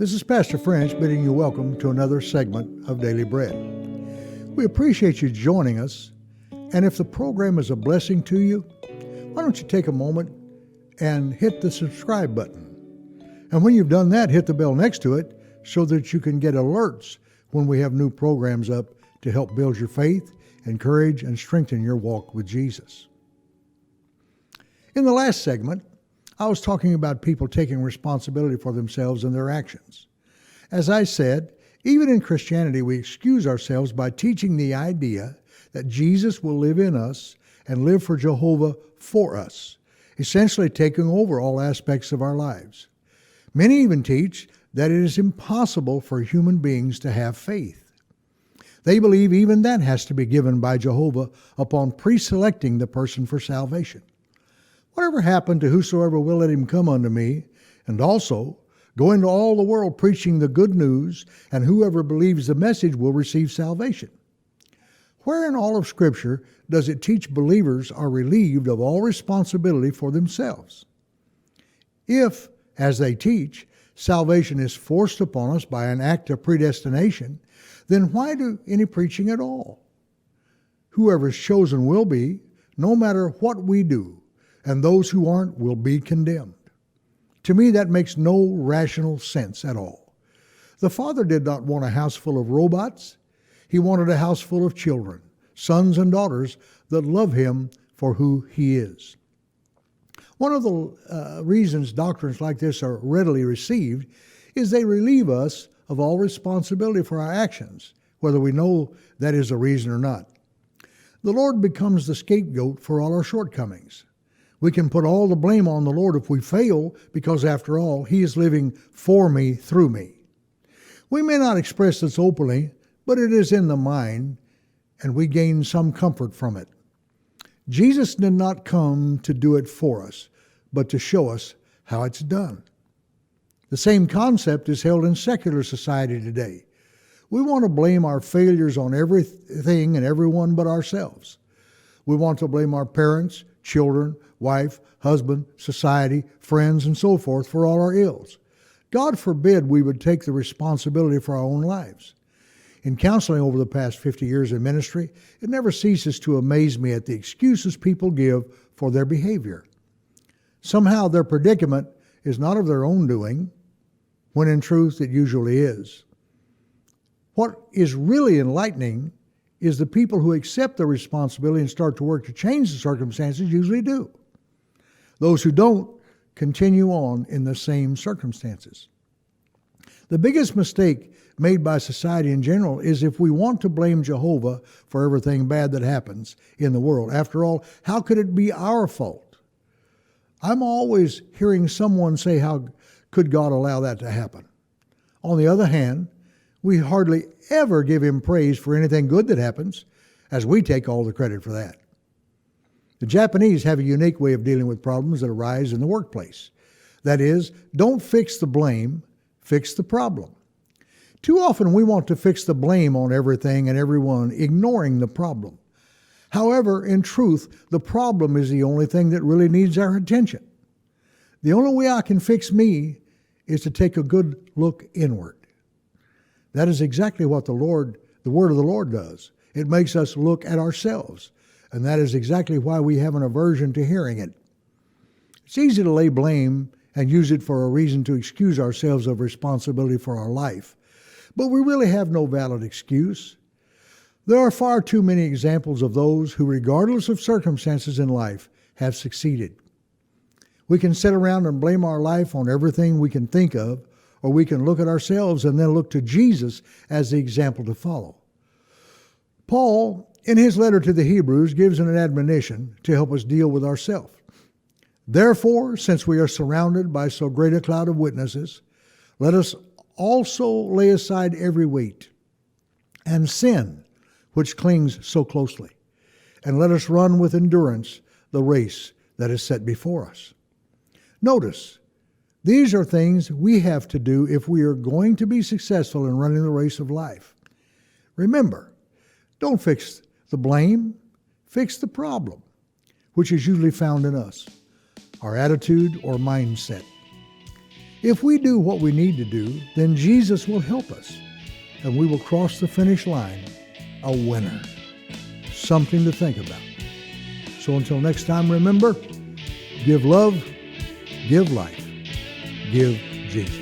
This is Pastor French bidding you welcome to another segment of Daily Bread. We appreciate you joining us, and if the program is a blessing to you, why don't you take a moment and hit the subscribe button. And when you've done that, hit the bell next to it so that you can get alerts when we have new programs up to help build your faith, encourage, and strengthen your walk with Jesus. In the last segment, I was talking about people taking responsibility for themselves and their actions. As I said, even in Christianity, we excuse ourselves by teaching the idea that Jesus will live in us and live for Jehovah for us, essentially taking over all aspects of our lives. Many even teach that it is impossible for human beings to have faith. They believe even that has to be given by Jehovah upon pre-selecting the person for salvation. Whatever happened to whosoever will let him come unto me, and also go into all the world preaching the good news, and whoever believes the message will receive salvation. Where in all of Scripture does it teach believers are relieved of all responsibility for themselves? If, as they teach, salvation is forced upon us by an act of predestination, then why do any preaching at all? Whoever is chosen will be, no matter what we do, and those who aren't will be condemned. To me, that makes no rational sense at all. The Father did not want a house full of robots. He wanted a house full of children, sons and daughters that love Him for who He is. One of the reasons doctrines like this are readily received is they relieve us of all responsibility for our actions, whether we know that is a reason or not. The Lord becomes the scapegoat for all our shortcomings. We can put all the blame on the Lord if we fail, because after all, He is living for me through me. We may not express this openly, but it is in the mind, and we gain some comfort from it. Jesus did not come to do it for us, but to show us how it's done. The same concept is held in secular society today. We want to blame our failures on everything and everyone but ourselves. We want to blame our parents, children, wife, husband, society, friends, and so forth for all our ills. God forbid we would take the responsibility for our own lives. In counseling over the past 50 years in ministry, it never ceases to amaze me at the excuses people give for their behavior. Somehow their predicament is not of their own doing, when in truth it usually is. What is really enlightening is the people who accept the responsibility and start to work to change the circumstances usually do. Those who don't continue on in the same circumstances. The biggest mistake made by society in general is if we want to blame Jehovah for everything bad that happens in the world. After all, how could it be our fault? I'm always hearing someone say, how could God allow that to happen? On the other hand, we hardly ever give Him praise for anything good that happens, as we take all the credit for that. The Japanese have a unique way of dealing with problems that arise in the workplace. That is, don't fix the blame, fix the problem. Too often we want to fix the blame on everything and everyone, ignoring the problem. However, in truth, the problem is the only thing that really needs our attention. The only way I can fix me is to take a good look inward. That is exactly what the Word of the Lord does. It makes us look at ourselves, and that is exactly why we have an aversion to hearing it. It's easy to lay blame and use it for a reason to excuse ourselves of responsibility for our life, but we really have no valid excuse. There are far too many examples of those who, regardless of circumstances in life, have succeeded. We can sit around and blame our life on everything we can think of, or we can look at ourselves and then look to Jesus as the example to follow. Paul, in his letter to the Hebrews, gives an admonition to help us deal with ourselves. Therefore, since we are surrounded by so great a cloud of witnesses, let us also lay aside every weight and sin which clings so closely, and let us run with endurance the race that is set before us. Notice, these are things we have to do if we are going to be successful in running the race of life. Remember, don't fix the blame, fix the problem, which is usually found in us, our attitude or mindset. If we do what we need to do, then Jesus will help us, and we will cross the finish line a winner. Something to think about. So until next time, remember, give love, give life, give Jesus.